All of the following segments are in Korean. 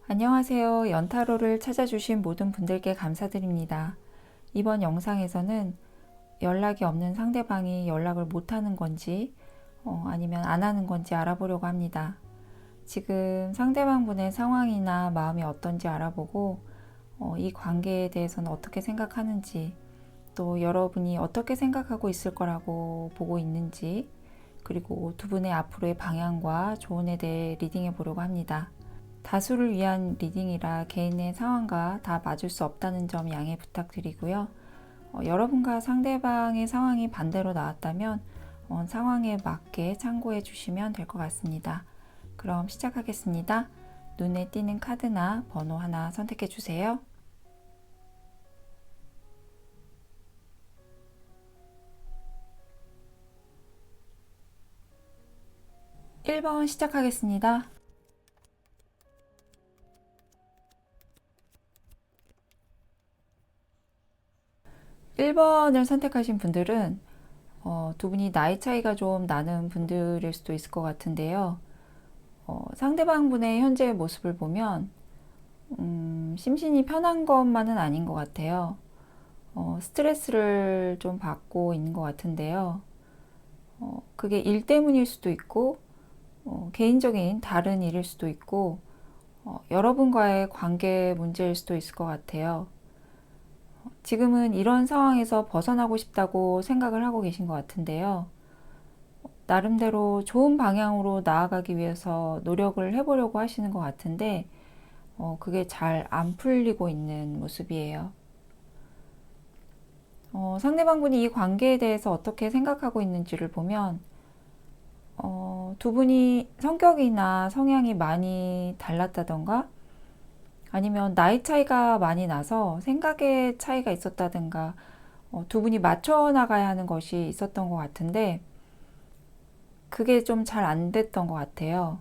안녕하세요. 연타로를 찾아주신 모든 분들께 감사드립니다. 이번 영상에서는 연락이 없는 상대방이 연락을 못하는 건지 아니면 안 하는 건지 알아보려고 합니다. 지금 상대방분의 상황이나 마음이 어떤지 알아보고 이 관계에 대해서는 어떻게 생각하는지, 또 여러분이 어떻게 생각하고 있을 거라고 보고 있는지, 그리고 두 분의 앞으로의 방향과 조언에 대해 리딩해 보려고 합니다. 다수를 위한 리딩이라 개인의 상황과 다 맞을 수 없다는 점 양해 부탁드리고요. 여러분과 상대방의 상황이 반대로 나왔다면 상황에 맞게 참고해 주시면 될 것 같습니다. 그럼 시작하겠습니다. 눈에 띄는 카드나 번호 하나 선택해 주세요. 1번 시작하겠습니다. 1번을 선택하신 분들은 두 분이 나이 차이가 좀 나는 분들일 수도 있을 것 같은데요. 상대방 분의 현재의 모습을 보면 심신이 편한 것만은 아닌 것 같아요. 스트레스를 좀 받고 있는 것 같은데요. 그게 일 때문일 수도 있고 개인적인 다른 일일 수도 있고 여러분과의 관계 문제일 수도 있을 것 같아요. 지금은 이런 상황에서 벗어나고 싶다고 생각을 하고 계신 것 같은데요. 나름대로 좋은 방향으로 나아가기 위해서 노력을 해보려고 하시는 것 같은데 그게 잘 안 풀리고 있는 모습이에요. 상대방분이 이 관계에 대해서 어떻게 생각하고 있는지를 보면 두 분이 성격이나 성향이 많이 달랐다던가 아니면 나이 차이가 많이 나서 생각의 차이가 있었다든가 두 분이 맞춰 나가야 하는 것이 있었던 것 같은데 그게 좀 잘 안 됐던 것 같아요.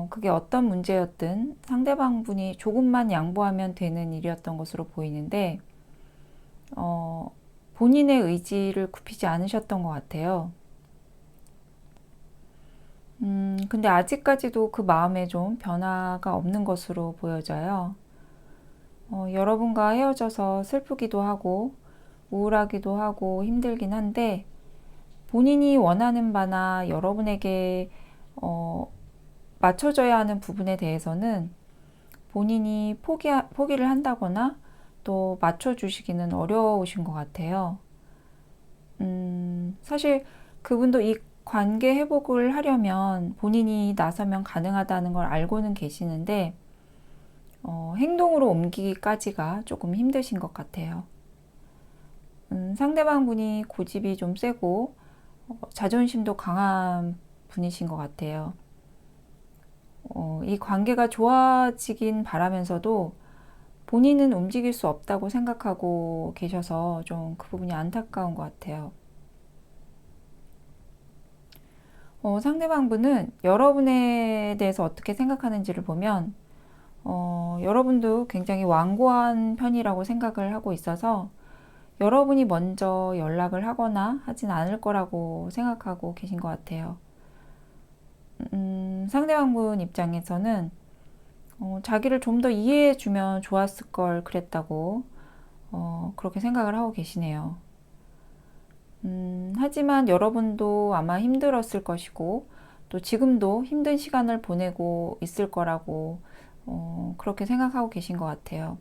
그게 어떤 문제였든 상대방 분이 조금만 양보하면 되는 일이었던 것으로 보이는데 어, 본인의 의지를 굽히지 않으셨던 것 같아요. 근데 아직까지도 그 마음에 좀 변화가 없는 것으로 보여져요. 여러분과 헤어져서 슬프기도 하고 우울하기도 하고 힘들긴 한데 본인이 원하는 바나 여러분에게 어, 맞춰줘야 하는 부분에 대해서는 본인이 포기를 한다거나 또 맞춰주시기는 어려우신 것 같아요. 사실 그분도 이 관계 회복을 하려면 본인이 나서면 가능하다는 걸 알고는 계시는데 행동으로 옮기기까지가 조금 힘드신 것 같아요. 상대방 분이 고집이 좀 세고 자존심도 강한 분이신 것 같아요. 이 관계가 좋아지긴 바라면서도 본인은 움직일 수 없다고 생각하고 계셔서 좀 그 부분이 안타까운 것 같아요. 상대방 분은 여러분에 대해서 어떻게 생각하는지를 보면 여러분도 굉장히 완고한 편이라고 생각을 하고 있어서 여러분이 먼저 연락을 하거나 하진 않을 거라고 생각하고 계신 것 같아요. 상대방 분 입장에서는 자기를 좀 더 이해해 주면 좋았을 걸 그랬다고 그렇게 생각을 하고 계시네요. 하지만 여러분도 아마 힘들었을 것이고 또 지금도 힘든 시간을 보내고 있을 거라고 그렇게 생각하고 계신 것 같아요.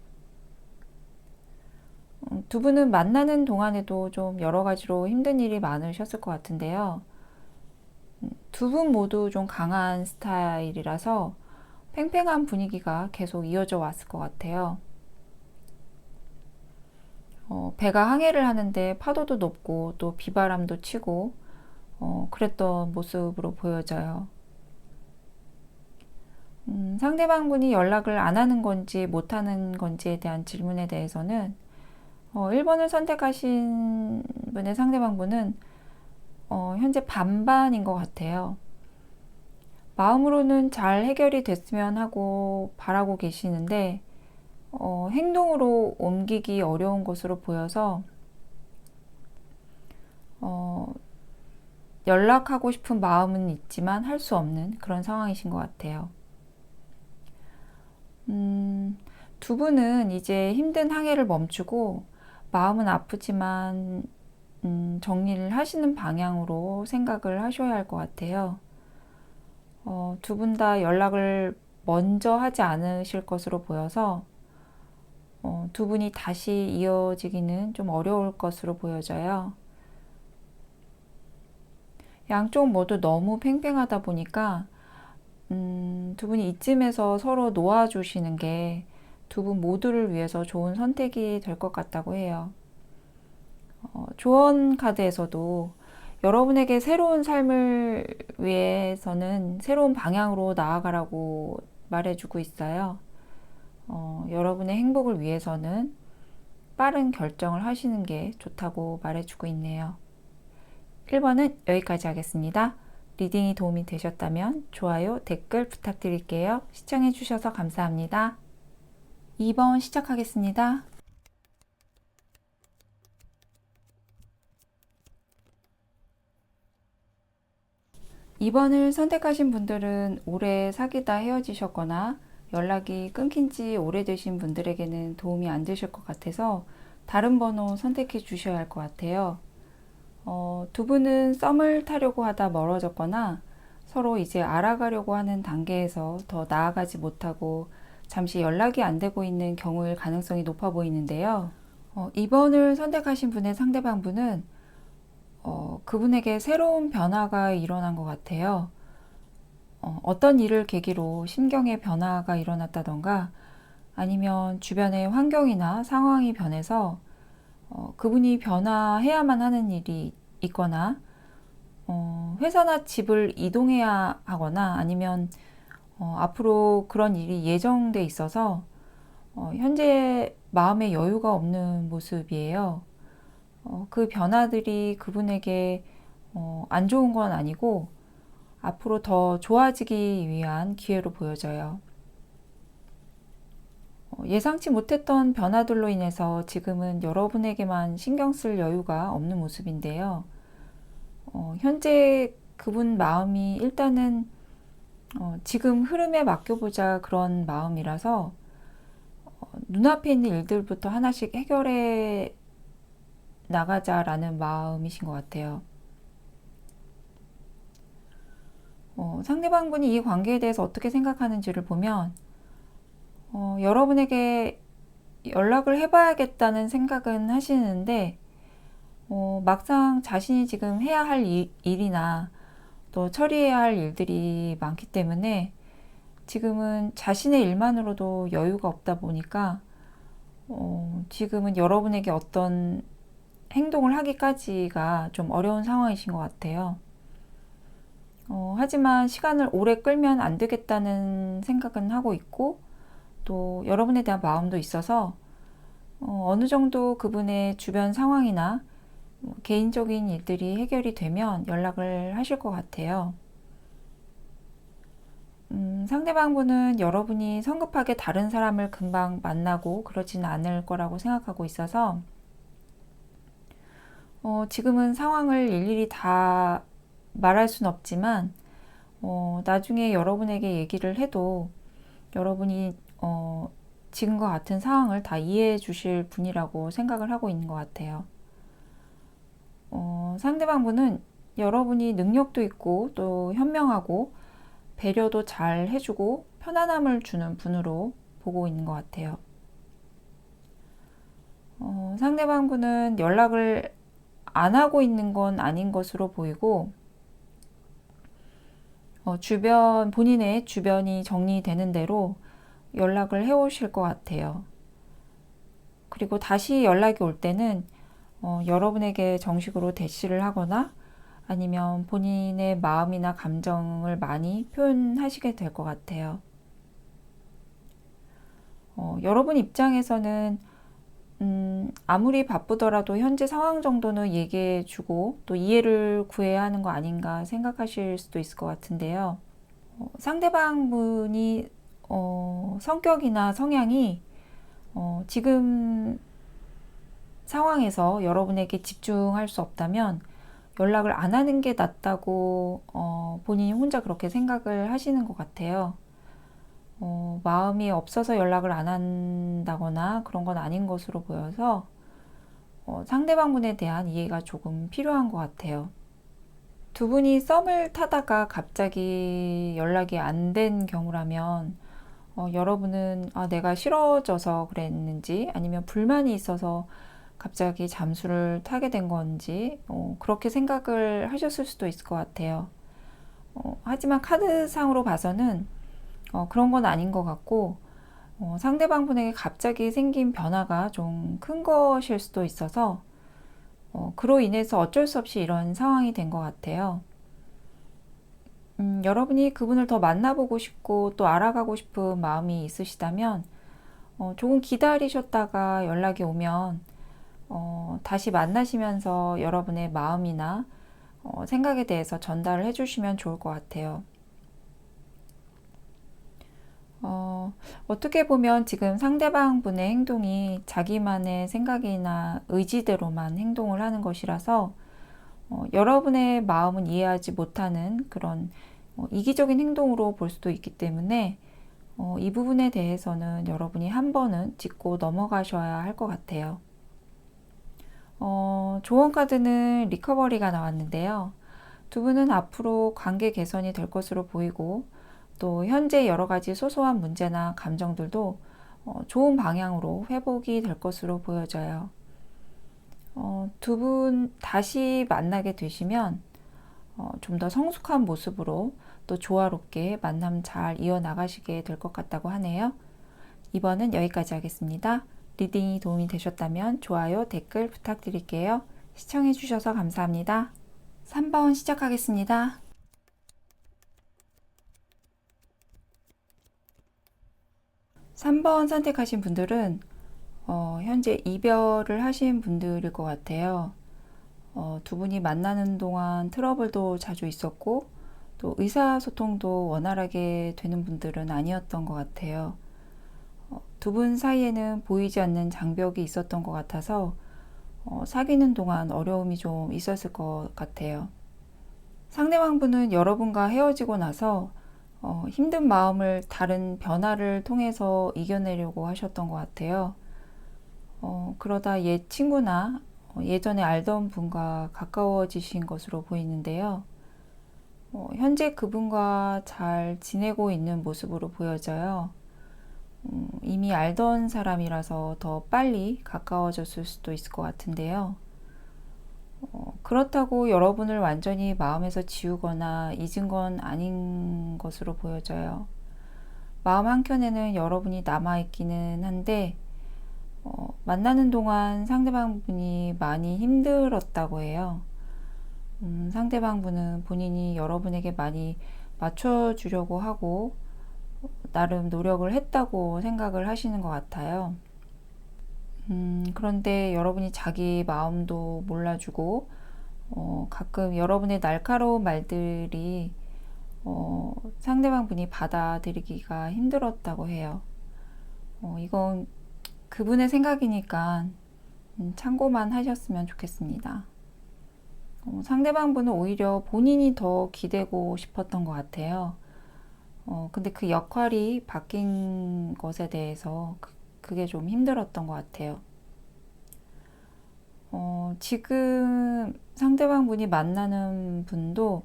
두 분은 만나는 동안에도 좀 여러 가지로 힘든 일이 많으셨을 것 같은데요. 두 분 모두 좀 강한 스타일이라서 팽팽한 분위기가 계속 이어져 왔을 것 같아요. 배가 항해를 하는데 파도도 높고 또 비바람도 치고 그랬던 모습으로 보여져요. 상대방분이 연락을 안 하는 건지 못 하는 건지에 대한 질문에 대해서는 1번을 선택하신 분의 상대방분은 현재 반반인 것 같아요. 마음으로는 잘 해결이 됐으면 하고 바라고 계시는데 행동으로 옮기기 어려운 것으로 보여서 어, 연락하고 싶은 마음은 있지만 할 수 없는 그런 상황이신 것 같아요. 두 분은 이제 힘든 항해를 멈추고 마음은 아프지만 정리를 하시는 방향으로 생각을 하셔야 할 것 같아요. 두 분 다 연락을 먼저 하지 않으실 것으로 보여서 두 분이 다시 이어지기는 좀 어려울 것으로 보여져요. 양쪽 모두 너무 팽팽하다 보니까 두 분이 이쯤에서 서로 놓아주시는 게 두 분 모두를 위해서 좋은 선택이 될 것 같다고 해요. 조언 카드에서도 여러분에게 새로운 삶을 위해서는 새로운 방향으로 나아가라고 말해주고 있어요. 여러분의 행복을 위해서는 빠른 결정을 하시는 게 좋다고 말해주고 있네요. 1번은 여기까지 하겠습니다. 리딩이 도움이 되셨다면 좋아요, 댓글 부탁드릴게요. 시청해주셔서 감사합니다. 2번 시작하겠습니다. 2번을 선택하신 분들은 오래 사귀다 헤어지셨거나 연락이 끊긴 지 오래되신 분들에게는 도움이 안 되실 것 같아서 다른 번호 선택해 주셔야 할 것 같아요. 두 분은 썸을 타려고 하다 멀어졌거나 서로 이제 알아가려고 하는 단계에서 더 나아가지 못하고 잠시 연락이 안 되고 있는 경우일 가능성이 높아 보이는데요. 2번을 선택하신 분의 상대방 분은 그분에게 새로운 변화가 일어난 것 같아요. 어떤 일을 계기로 심경의 변화가 일어났다던가 아니면 주변의 환경이나 상황이 변해서 그분이 변화해야만 하는 일이 있거나 회사나 집을 이동해야 하거나 아니면 앞으로 그런 일이 예정돼 있어서 현재 마음의 여유가 없는 모습이에요. 그 변화들이 그분에게 안 좋은 건 아니고 앞으로 더 좋아지기 위한 기회로 보여져요. 예상치 못했던 변화들로 인해서 지금은 여러분에게만 신경 쓸 여유가 없는 모습인데요. 현재 그분 마음이 일단은 지금 흐름에 맡겨보자 그런 마음이라서 눈앞에 있는 일들부터 하나씩 해결해 나가자라는 마음이신 것 같아요. 상대방분이 이 관계에 대해서 어떻게 생각하는지를 보면 여러분에게 연락을 해봐야겠다는 생각은 하시는데 막상 자신이 지금 해야 할 일이나 또 처리해야 할 일들이 많기 때문에 지금은 자신의 일만으로도 여유가 없다 보니까 지금은 여러분에게 어떤 행동을 하기까지가 좀 어려운 상황이신 것 같아요. 하지만 시간을 오래 끌면 안 되겠다는 생각은 하고 있고 또 여러분에 대한 마음도 있어서 어느 정도 그분의 주변 상황이나 개인적인 일들이 해결이 되면 연락을 하실 것 같아요. 상대방분은 여러분이 성급하게 다른 사람을 금방 만나고 그러진 않을 거라고 생각하고 있어서 지금은 상황을 일일이 다 말할 순 없지만 나중에 여러분에게 얘기를 해도 여러분이 지금과 같은 상황을 다 이해해 주실 분이라고 생각을 하고 있는 것 같아요. 상대방분은 여러분이 능력도 있고 또 현명하고 배려도 잘 해주고 편안함을 주는 분으로 보고 있는 것 같아요. 상대방분은 연락을 안 하고 있는 건 아닌 것으로 보이고 본인의 주변이 정리되는 대로 연락을 해오실 것 같아요. 그리고 다시 연락이 올 때는 여러분에게 정식으로 대시를 하거나 아니면 본인의 마음이나 감정을 많이 표현하시게 될 것 같아요. 여러분 입장에서는 아무리 바쁘더라도 현재 상황 정도는 얘기해주고 또 이해를 구해야 하는 거 아닌가 생각하실 수도 있을 것 같은데요. 상대방 분이 성격이나 성향이 지금 상황에서 여러분에게 집중할 수 없다면 연락을 안 하는 게 낫다고 본인이 혼자 그렇게 생각을 하시는 것 같아요. 마음이 없어서 연락을 안 한다거나 그런 건 아닌 것으로 보여서 상대방분에 대한 이해가 조금 필요한 것 같아요. 두 분이 썸을 타다가 갑자기 연락이 안 된 경우라면 여러분은 내가 싫어져서 그랬는지 아니면 불만이 있어서 갑자기 잠수를 타게 된 건지 그렇게 생각을 하셨을 수도 있을 것 같아요. 하지만 카드상으로 봐서는 그런 건 아닌 것 같고 상대방분에게 갑자기 생긴 변화가 좀 큰 것일 수도 있어서 그로 인해서 어쩔 수 없이 이런 상황이 된 것 같아요. 여러분이 그분을 더 만나보고 싶고 또 알아가고 싶은 마음이 있으시다면 조금 기다리셨다가 연락이 오면 다시 만나시면서 여러분의 마음이나 생각에 대해서 전달을 해주시면 좋을 것 같아요. 어떻게 보면 지금 상대방 분의 행동이 자기만의 생각이나 의지대로만 행동을 하는 것이라서 여러분의 마음은 이해하지 못하는 그런 이기적인 행동으로 볼 수도 있기 때문에 이 부분에 대해서는 여러분이 한 번은 짚고 넘어가셔야 할 것 같아요. 조언 카드는 리커버리가 나왔는데요. 두 분은 앞으로 관계 개선이 될 것으로 보이고 또 현재 여러 가지 소소한 문제나 감정들도 좋은 방향으로 회복이 될 것으로 보여져요. 두 분 다시 만나게 되시면 좀 더 성숙한 모습으로 또 조화롭게 만남 잘 이어나가시게 될 것 같다고 하네요. 이번은 여기까지 하겠습니다. 리딩이 도움이 되셨다면 좋아요, 댓글 부탁드릴게요. 시청해주셔서 감사합니다. 3번 시작하겠습니다. 3번 선택하신 분들은 현재 이별을 하신 분들일 것 같아요. 두 분이 만나는 동안 트러블도 자주 있었고 또 의사소통도 원활하게 되는 분들은 아니었던 것 같아요. 두 분 사이에는 보이지 않는 장벽이 있었던 것 같아서 사귀는 동안 어려움이 좀 있었을 것 같아요. 상대방 분은 여러분과 헤어지고 나서 힘든 마음을 다른 변화를 통해서 이겨내려고 하셨던 것 같아요. 그러다 옛 친구나 예전에 알던 분과 가까워지신 것으로 보이는데요. 현재 그분과 잘 지내고 있는 모습으로 보여져요. 이미 알던 사람이라서 더 빨리 가까워졌을 수도 있을 것 같은데요. 그렇다고 여러분을 완전히 마음에서 지우거나 잊은 건 아닌 것으로 보여져요. 마음 한켠에는 여러분이 남아있기는 한데 만나는 동안 상대방 분이 많이 힘들었다고 해요. 상대방 분은 본인이 여러분에게 많이 맞춰주려고 하고 나름 노력을 했다고 생각을 하시는 것 같아요. 그런데 여러분이 자기 마음도 몰라주고 가끔 여러분의 날카로운 말들이 상대방 분이 받아들이기가 힘들었다고 해요. 이건 그분의 생각이니까 참고만 하셨으면 좋겠습니다. 상대방 분은 오히려 본인이 더 기대고 싶었던 것 같아요. 근데 그 역할이 바뀐 것에 대해서 그게 좀 힘들었던 것 같아요. 지금 상대방 분이 만나는 분도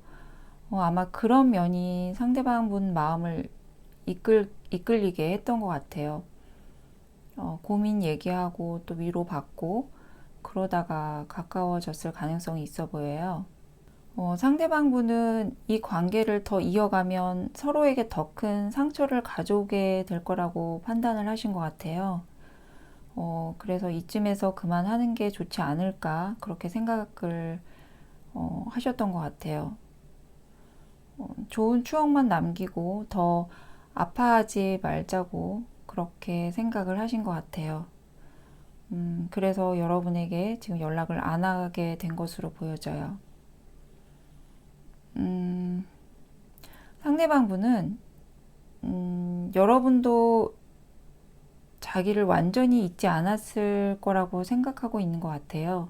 아마 그런 면이 상대방 분 마음을 이끌리게 했던 것 같아요. 고민 얘기하고 또 위로받고 그러다가 가까워졌을 가능성이 있어 보여요. 상대방 분은 이 관계를 더 이어가면 서로에게 더 큰 상처를 가져오게 될 거라고 판단을 하신 것 같아요. 그래서 이쯤에서 그만하는 게 좋지 않을까 그렇게 생각을 하셨던 것 같아요. 좋은 추억만 남기고 더 아파하지 말자고 그렇게 생각을 하신 것 같아요. 그래서 여러분에게 지금 연락을 안 하게 된 것으로 보여져요. 상대방 분은 여러분도 자기를 완전히 잊지 않았을 거라고 생각하고 있는 것 같아요.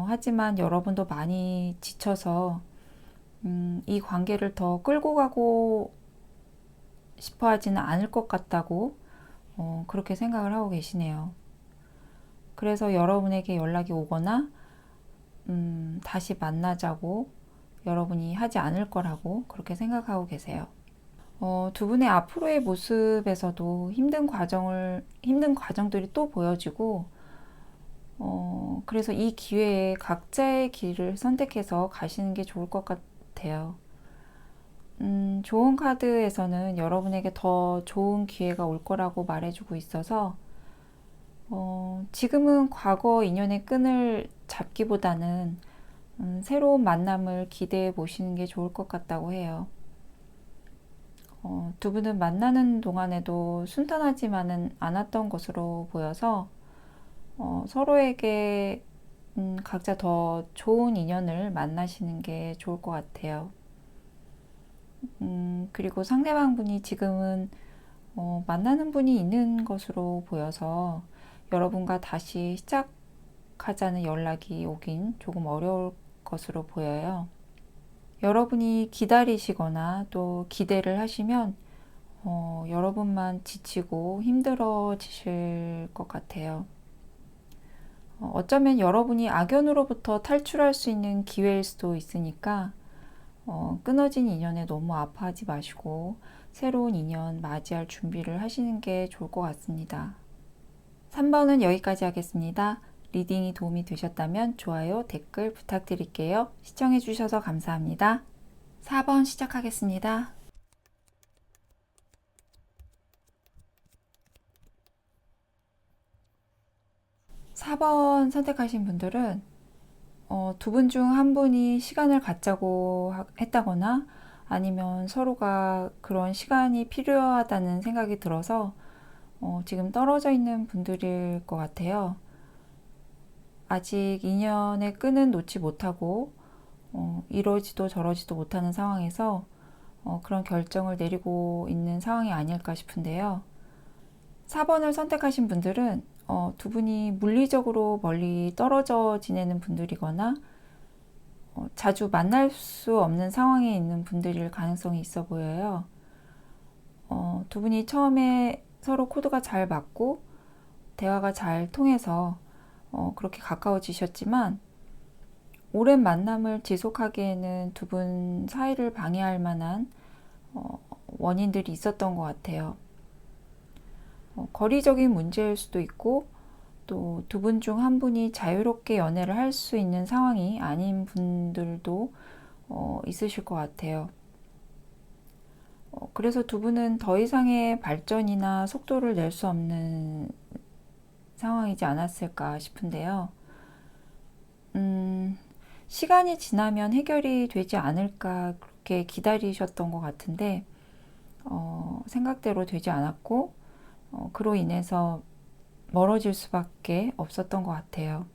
하지만 여러분도 많이 지쳐서 이 관계를 더 끌고 가고 싶어 하지는 않을 것 같다고 그렇게 생각을 하고 계시네요. 그래서 여러분에게 연락이 오거나 다시 만나자고 여러분이 하지 않을 거라고 그렇게 생각하고 계세요. 두 분의 앞으로의 모습에서도 힘든 과정들이 또 보여지고, 그래서 이 기회에 각자의 길을 선택해서 가시는 게 좋을 것 같아요. 좋은 카드에서는 여러분에게 더 좋은 기회가 올 거라고 말해주고 있어서, 지금은 과거 인연의 끈을 잡기보다는 새로운 만남을 기대해 보시는 게 좋을 것 같다고 해요. 두 분은 만나는 동안에도 순탄하지만은 않았던 것으로 보여서 서로에게 각자 더 좋은 인연을 만나시는 게 좋을 것 같아요. 그리고 상대방 분이 지금은 만나는 분이 있는 것으로 보여서 여러분과 다시 시작하자는 연락이 오긴 조금 어려울 것으로 보여요. 여러분이 기다리시거나 또 기대를 하시면 여러분만 지치고 힘들어지실 것 같아요. 어쩌면 여러분이 악연으로부터 탈출할 수 있는 기회일 수도 있으니까 끊어진 인연에 너무 아파하지 마시고 새로운 인연 맞이할 준비를 하시는 게 좋을 것 같습니다. 3번은 여기까지 하겠습니다. 리딩이 도움이 되셨다면 좋아요, 댓글 부탁드릴게요. 시청해주셔서 감사합니다. 4번 시작하겠습니다. 4번 선택하신 분들은 두 분 중 한 분이 시간을 갖자고 했다거나 아니면 서로가 그런 시간이 필요하다는 생각이 들어서 지금 떨어져 있는 분들일 것 같아요. 아직 인연의 끈은 놓지 못하고 이러지도 저러지도 못하는 상황에서 그런 결정을 내리고 있는 상황이 아닐까 싶은데요. 4번을 선택하신 분들은 두 분이 물리적으로 멀리 떨어져 지내는 분들이거나 자주 만날 수 없는 상황에 있는 분들일 가능성이 있어 보여요. 두 분이 처음에 서로 코드가 잘 맞고 대화가 잘 통해서 그렇게 가까워지셨지만 오랜 만남을 지속하기에는 두 분 사이를 방해할 만한 원인들이 있었던 것 같아요. 거리적인 문제일 수도 있고 또 두 분 중 한 분이 자유롭게 연애를 할 수 있는 상황이 아닌 분들도 있으실 것 같아요. 그래서 두 분은 더 이상의 발전이나 속도를 낼 수 없는 상황이지 않았을까 싶은데요. 시간이 지나면 해결이 되지 않을까 그렇게 기다리셨던 것 같은데 생각대로 되지 않았고 그로 인해서 멀어질 수밖에 없었던 것 같아요.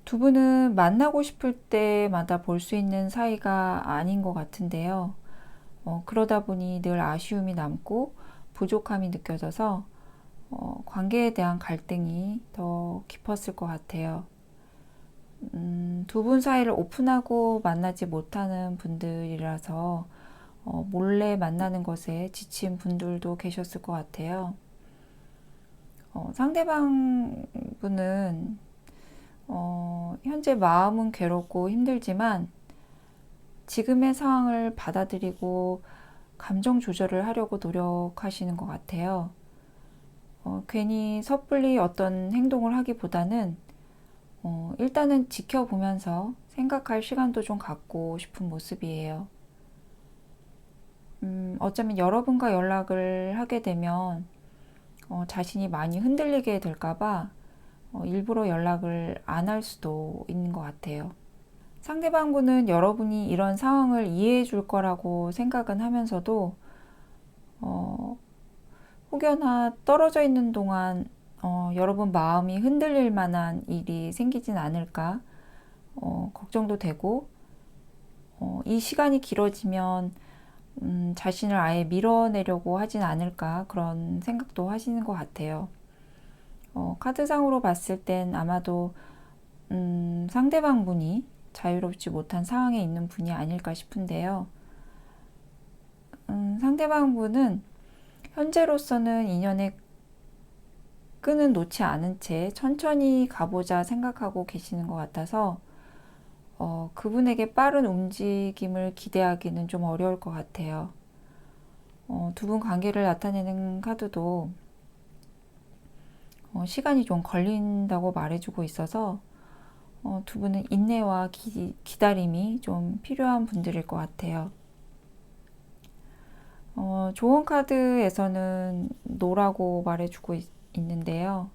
두 분은 만나고 싶을 때마다 볼 수 있는 사이가 아닌 것 같은데요. 그러다 보니 늘 아쉬움이 남고 부족함이 느껴져서 관계에 대한 갈등이 더 깊었을 것 같아요. 두 분 사이를 오픈하고 만나지 못하는 분들이라서 몰래 만나는 것에 지친 분들도 계셨을 것 같아요. 상대방 분은 현재 마음은 괴롭고 힘들지만 지금의 상황을 받아들이고 감정 조절을 하려고 노력하시는 것 같아요. 괜히 섣불리 어떤 행동을 하기보다는 일단은 지켜보면서 생각할 시간도 좀 갖고 싶은 모습이에요. 어쩌면 여러분과 연락을 하게 되면 자신이 많이 흔들리게 될까봐 일부러 연락을 안 할 수도 있는 것 같아요. 상대방분은 여러분이 이런 상황을 이해해 줄 거라고 생각은 하면서도 혹여나 떨어져 있는 동안 여러분 마음이 흔들릴 만한 일이 생기진 않을까 걱정도 되고 이 시간이 길어지면 자신을 아예 밀어내려고 하진 않을까 그런 생각도 하시는 것 같아요. 카드상으로 봤을 땐 아마도 상대방 분이 자유롭지 못한 상황에 있는 분이 아닐까 싶은데요. 상대방 분은 현재로서는 인연의 끈은 놓지 않은 채 천천히 가보자 생각하고 계시는 것 같아서 그분에게 빠른 움직임을 기대하기는 좀 어려울 것 같아요. 두 분 관계를 나타내는 카드도 시간이 좀 걸린다고 말해주고 있어서 두 분은 인내와 기다림이 좀 필요한 분들일 것 같아요. 좋은 카드에서는 노라고 말해주고 있는데요.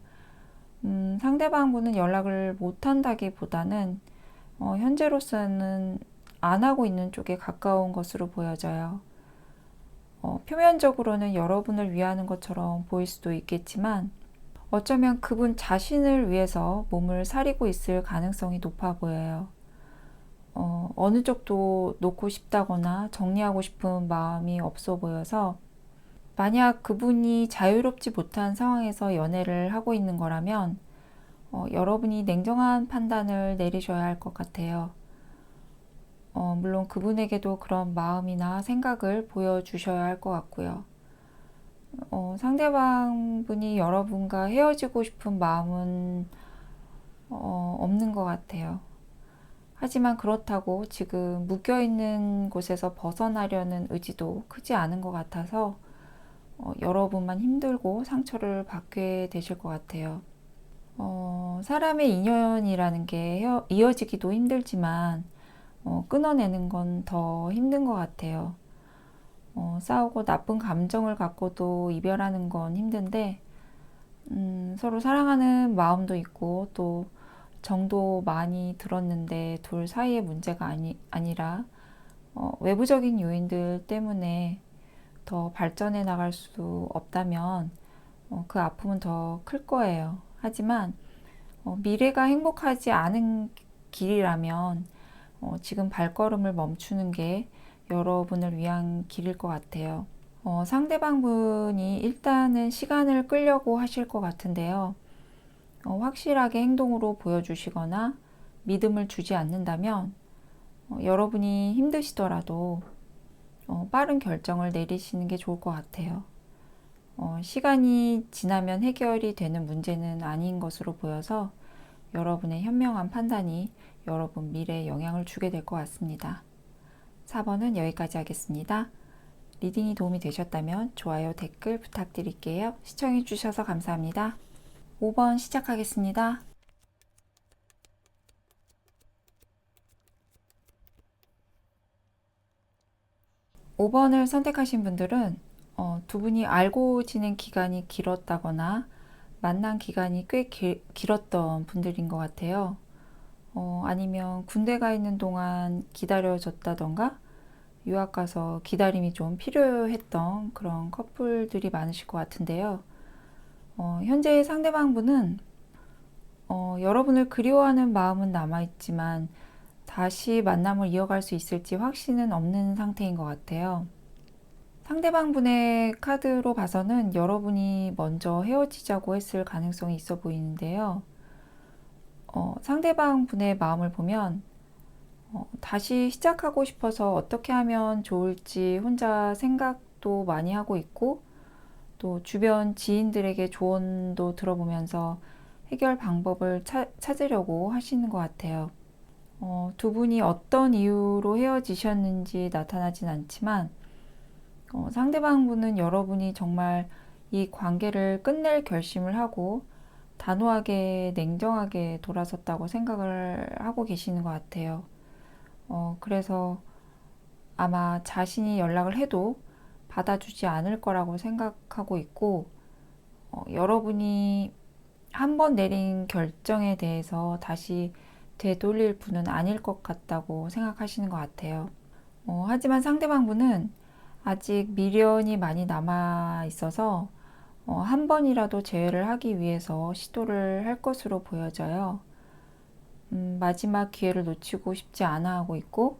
상대방 분은 연락을 못한다기보다는 현재로서는 안 하고 있는 쪽에 가까운 것으로 보여져요. 표면적으로는 여러분을 위하는 것처럼 보일 수도 있겠지만 어쩌면 그분 자신을 위해서 몸을 사리고 있을 가능성이 높아 보여요. 어느 쪽도 놓고 싶다거나 정리하고 싶은 마음이 없어 보여서 만약 그분이 자유롭지 못한 상황에서 연애를 하고 있는 거라면 여러분이 냉정한 판단을 내리셔야 할 것 같아요. 물론 그분에게도 그런 마음이나 생각을 보여주셔야 할 것 같고요. 상대방 분이 여러분과 헤어지고 싶은 마음은 없는 것 같아요. 하지만 그렇다고 지금 묶여있는 곳에서 벗어나려는 의지도 크지 않은 것 같아서 여러분만 힘들고 상처를 받게 되실 것 같아요. 사람의 인연이라는 게 이어지기도 힘들지만 끊어내는 건 더 힘든 것 같아요. 싸우고 나쁜 감정을 갖고도 이별하는 건 힘든데 서로 사랑하는 마음도 있고 또 정도 많이 들었는데 둘 사이의 문제가 아니라 외부적인 요인들 때문에 더 발전해 나갈 수 없다면 그 아픔은 더 클 거예요. 하지만 미래가 행복하지 않은 길이라면 지금 발걸음을 멈추는 게 여러분을 위한 길일 것 같아요. 상대방 분이 일단은 시간을 끌려고 하실 것 같은데요. 확실하게 행동으로 보여주시거나 믿음을 주지 않는다면 여러분이 힘드시더라도 빠른 결정을 내리시는 게 좋을 것 같아요. 시간이 지나면 해결이 되는 문제는 아닌 것으로 보여서 여러분의 현명한 판단이 여러분 미래에 영향을 주게 될 것 같습니다. 4번은 여기까지 하겠습니다. 리딩이 도움이 되셨다면 좋아요, 댓글 부탁드릴게요. 시청해주셔서 감사합니다. 5번 시작하겠습니다. 5번을 선택하신 분들은 두 분이 알고 지낸 기간이 길었다거나 만난 기간이 꽤 길었던 분들인 것 같아요. 아니면 군대 가 있는 동안 기다려졌다던가 유학 가서 기다림이 좀 필요했던 그런 커플들이 많으실 것 같은데요. 현재 상대방 분은 여러분을 그리워하는 마음은 남아있지만 다시 만남을 이어갈 수 있을지 확신은 없는 상태인 것 같아요. 상대방 분의 카드로 봐서는 여러분이 먼저 헤어지자고 했을 가능성이 있어 보이는데요. 상대방 분의 마음을 보면 다시 시작하고 싶어서 어떻게 하면 좋을지 혼자 생각도 많이 하고 있고 또 주변 지인들에게 조언도 들어보면서 해결 방법을 찾으려고 하시는 것 같아요. 두 분이 어떤 이유로 헤어지셨는지 나타나진 않지만 상대방 분은 여러분이 정말 이 관계를 끝낼 결심을 하고 단호하게 냉정하게 돌아섰다고 생각을 하고 계시는 것 같아요. 그래서 아마 자신이 연락을 해도 받아주지 않을 거라고 생각하고 있고 여러분이 한번 내린 결정에 대해서 다시 되돌릴 분은 아닐 것 같다고 생각하시는 것 같아요. 하지만 상대방 분은 아직 미련이 많이 남아 있어서 한 번이라도 재회를 하기 위해서 시도를 할 것으로 보여져요. 마지막 기회를 놓치고 싶지 않아 하고 있고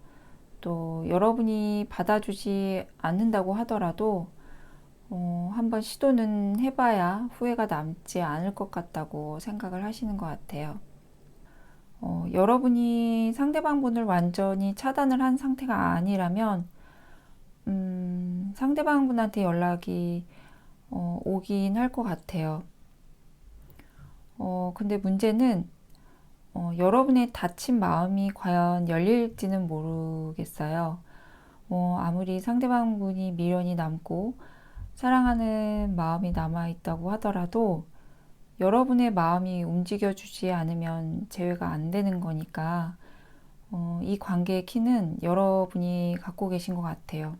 또 여러분이 받아주지 않는다고 하더라도 한번 시도는 해봐야 후회가 남지 않을 것 같다고 생각을 하시는 것 같아요. 여러분이 상대방 분을 완전히 차단을 한 상태가 아니라면 상대방 분한테 연락이 오긴 할 것 같아요. 근데 문제는 여러분의 다친 마음이 과연 열릴지는 모르겠어요. 아무리 상대방분이 미련이 남고 사랑하는 마음이 남아있다고 하더라도 여러분의 마음이 움직여주지 않으면 재회가 안 되는 거니까 이 관계의 키는 여러분이 갖고 계신 것 같아요.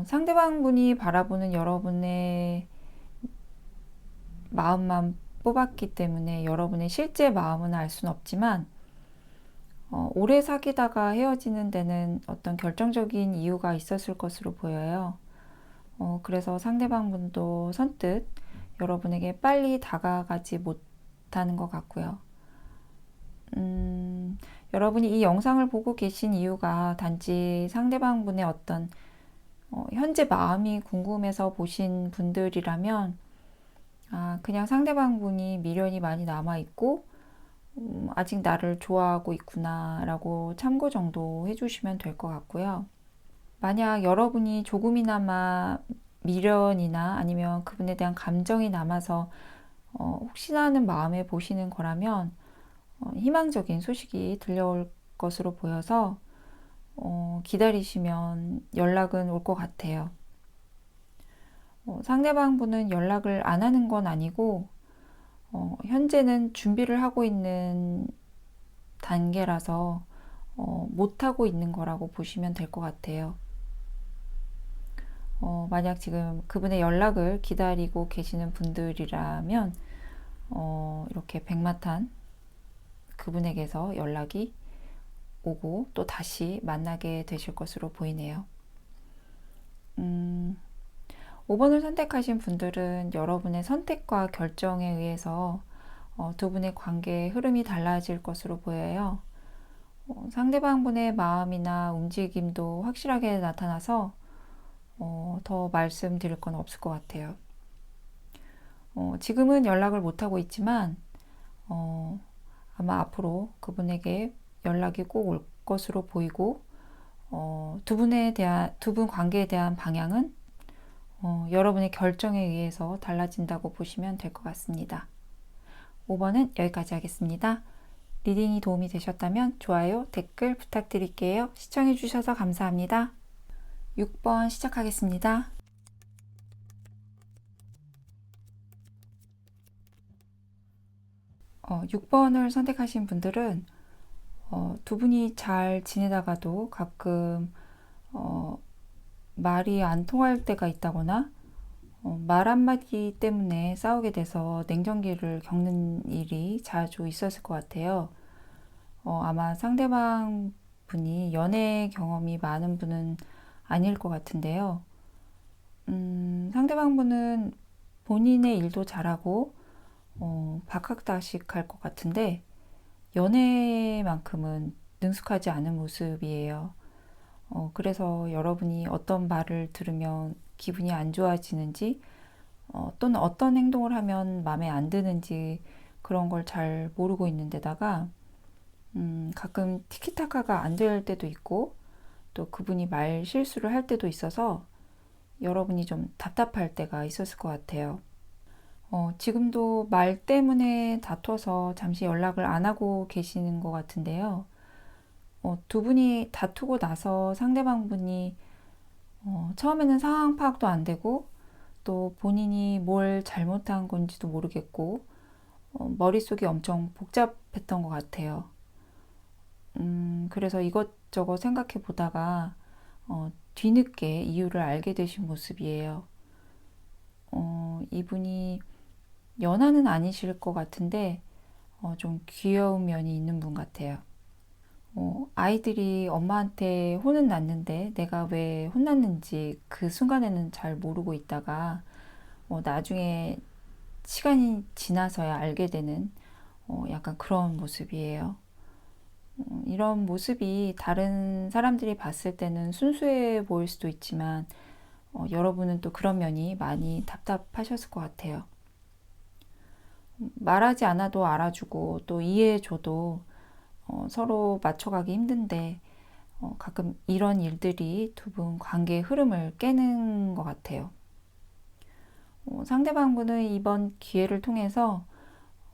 상대방분이 바라보는 여러분의 마음만 뽑았기 때문에 여러분의 실제 마음은 알 수는 없지만 오래 사귀다가 헤어지는 데는 어떤 결정적인 이유가 있었을 것으로 보여요. 그래서 상대방분도 선뜻 여러분에게 빨리 다가가지 못하는 것 같고요. 여러분이 이 영상을 보고 계신 이유가 단지 상대방분의 어떤 현재 마음이 궁금해서 보신 분들이라면 그냥 상대방분이 미련이 많이 남아있고 아직 나를 좋아하고 있구나 라고 참고 정도 해주시면 될 것 같고요. 만약 여러분이 조금이나마 미련이나 아니면 그분에 대한 감정이 남아서 혹시나 하는 마음에 보시는 거라면 희망적인 소식이 들려올 것으로 보여서 기다리시면 연락은 올 것 같아요. 상대방 분은 연락을 안 하는 건 아니고 현재는 준비를 하고 있는 단계라서 못하고 있는 거라고 보시면 될 것 같아요. 만약 지금 그분의 연락을 기다리고 계시는 분들이라면 이렇게 백마탄 그분에게서 연락이 오고 또 다시 만나게 되실 것으로 보이네요. 5번을 선택하신 분들은 여러분의 선택과 결정에 의해서 두 분의 관계의 흐름이 달라질 것으로 보여요. 상대방분의 마음이나 움직임도 확실하게 나타나서 더 말씀드릴 건 없을 것 같아요. 지금은 연락을 못하고 있지만 아마 앞으로 그분에게 연락이 꼭 올 것으로 보이고 두 분 관계에 대한 방향은 여러분의 결정에 의해서 달라진다고 보시면 될 것 같습니다. 5번은 여기까지 하겠습니다. 리딩이 도움이 되셨다면 좋아요, 댓글 부탁드릴게요. 시청해주셔서 감사합니다. 6번 시작하겠습니다. 6번을 선택하신 분들은 두 분이 잘 지내다가도 가끔 말이 안 통할 때가 있다거나 말 한마디 때문에 싸우게 돼서 냉정기를 겪는 일이 자주 있었을 것 같아요. 아마 상대방 분이 연애 경험이 많은 분은 아닐 것 같은데요. 상대방 분은 본인의 일도 잘하고 박학다식할 것 같은데 연애만큼은 능숙하지 않은 모습이에요. 그래서 여러분이 어떤 말을 들으면 기분이 안 좋아지는지 또는 어떤 행동을 하면 마음에 안 드는지 그런 걸 잘 모르고 있는 데다가 가끔 티키타카가 안 될 때도 있고 또 그분이 말 실수를 할 때도 있어서 여러분이 좀 답답할 때가 있었을 것 같아요. 지금도 말 때문에 다퉈서 잠시 연락을 안 하고 계시는 것 같은데요. 두 분이 다투고 나서 상대방 분이 처음에는 상황 파악도 안 되고 또 본인이 뭘 잘못한 건지도 모르겠고 머릿속이 엄청 복잡했던 것 같아요. 그래서 이것저것 생각해 보다가 뒤늦게 이유를 알게 되신 모습이에요. 이분이 연하는 아니실 것 같은데 좀 귀여운 면이 있는 분 같아요. 아이들이 엄마한테 혼은 났는데 내가 왜 혼났는지 그 순간에는 잘 모르고 있다가 나중에 시간이 지나서야 알게 되는 약간 그런 모습이에요. 이런 모습이 다른 사람들이 봤을 때는 순수해 보일 수도 있지만 여러분은 또 그런 면이 많이 답답하셨을 것 같아요. 말하지 않아도 알아주고 또 이해해줘도 서로 맞춰가기 힘든데 가끔 이런 일들이 두 분 관계의 흐름을 깨는 것 같아요. 상대방분은 이번 기회를 통해서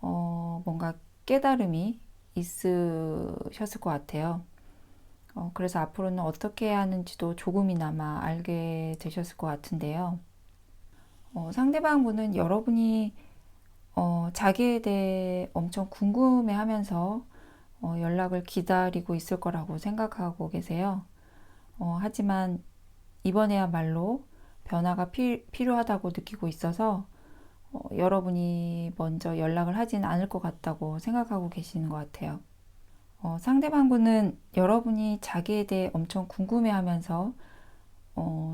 뭔가 깨달음이 있으셨을 것 같아요. 그래서 앞으로는 어떻게 해야 하는지도 조금이나마 알게 되셨을 것 같은데요. 상대방분은 여러분이 자기에 대해 엄청 궁금해 하면서 연락을 기다리고 있을 거라고 생각하고 계세요. 하지만 이번에야말로 변화가 필요하다고 느끼고 있어서 여러분이 먼저 연락을 하진 않을 것 같다고 생각하고 계시는 것 같아요. 상대방분은 여러분이 자기에 대해 엄청 궁금해 하면서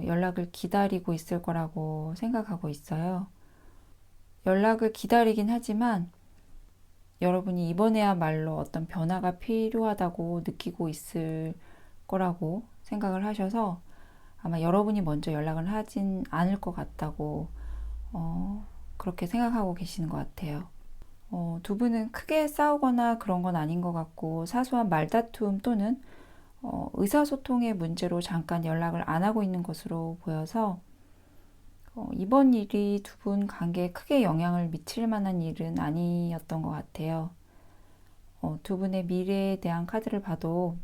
연락을 기다리고 있을 거라고 생각하고 있어요. 연락을 기다리긴 하지만 여러분이 이번에야말로 어떤 변화가 필요하다고 느끼고 있을 거라고 생각을 하셔서 아마 여러분이 먼저 연락을 하진 않을 것 같다고 그렇게 생각하고 계시는 것 같아요. 두 분은 크게 싸우거나 그런 건 아닌 것 같고 사소한 말다툼 또는 의사소통의 문제로 잠깐 연락을 안 하고 있는 것으로 보여서 이번 일이 두 분 관계에 크게 영향을 미칠 만한 일은 아니었던 것 같아요. 두 분의 미래에 대한 카드를 봐도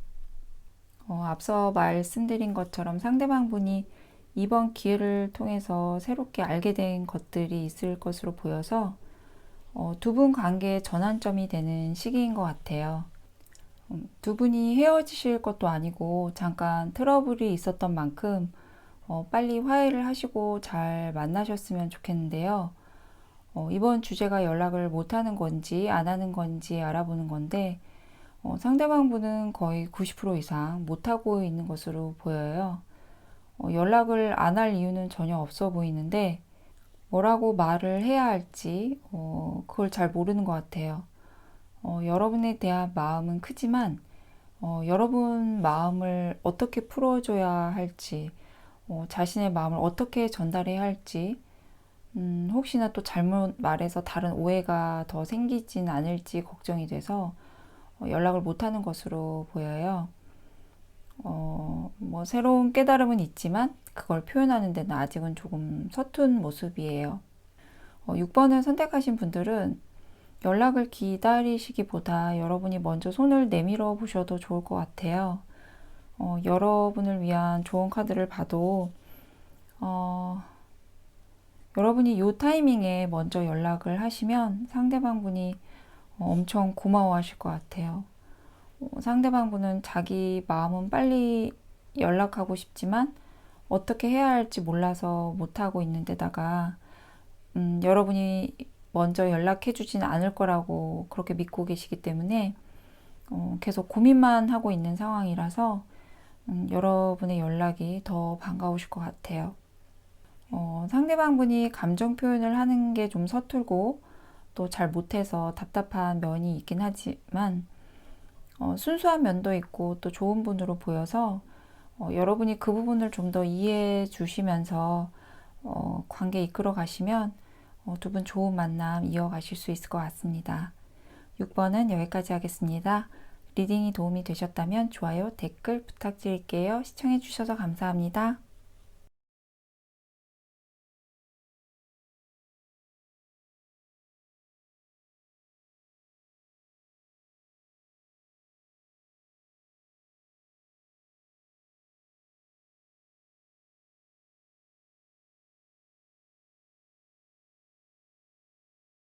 앞서 말씀드린 것처럼 상대방 분이 이번 기회를 통해서 새롭게 알게 된 것들이 있을 것으로 보여서 두 분 관계의 전환점이 되는 시기인 것 같아요. 두 분이 헤어지실 것도 아니고 잠깐 트러블이 있었던 만큼 빨리 화해를 하시고 잘 만나셨으면 좋겠는데요. 이번 주제가 연락을 못하는 건지 안 하는 건지 알아보는 건데 상대방 분은 거의 90% 이상 못하고 있는 것으로 보여요. 연락을 안 할 이유는 전혀 없어 보이는데 뭐라고 말을 해야 할지 그걸 잘 모르는 것 같아요. 여러분에 대한 마음은 크지만 여러분 마음을 어떻게 풀어줘야 할지 자신의 마음을 어떻게 전달해야 할지 혹시나 또 잘못 말해서 다른 오해가 더 생기진 않을지 걱정이 돼서 연락을 못하는 것으로 보여요. 뭐 새로운 깨달음은 있지만 그걸 표현하는 데는 아직은 조금 서툰 모습이에요. 6번을 선택하신 분들은 연락을 기다리시기보다 여러분이 먼저 손을 내밀어 보셔도 좋을 것 같아요. 여러분을 위한 좋은 카드를 봐도 여러분이 이 타이밍에 먼저 연락을 하시면 상대방 분이 엄청 고마워하실 것 같아요. 상대방 분은 자기 마음은 빨리 연락하고 싶지만 어떻게 해야 할지 몰라서 못하고 있는 데다가 여러분이 먼저 연락해 주진 않을 거라고 그렇게 믿고 계시기 때문에 계속 고민만 하고 있는 상황이라서 여러분의 연락이 더 반가우실 것 같아요. 상대방 분이 감정 표현을 하는 게 좀 서툴고 또 잘 못해서 답답한 면이 있긴 하지만 순수한 면도 있고 또 좋은 분으로 보여서 여러분이 그 부분을 좀 더 이해해 주시면서 관계 이끌어 가시면 두 분 좋은 만남 이어가실 수 있을 것 같습니다. 6번은 여기까지 하겠습니다. 리딩이 도움이 되셨다면 좋아요, 댓글 부탁드릴게요. 시청해 주셔서 감사합니다.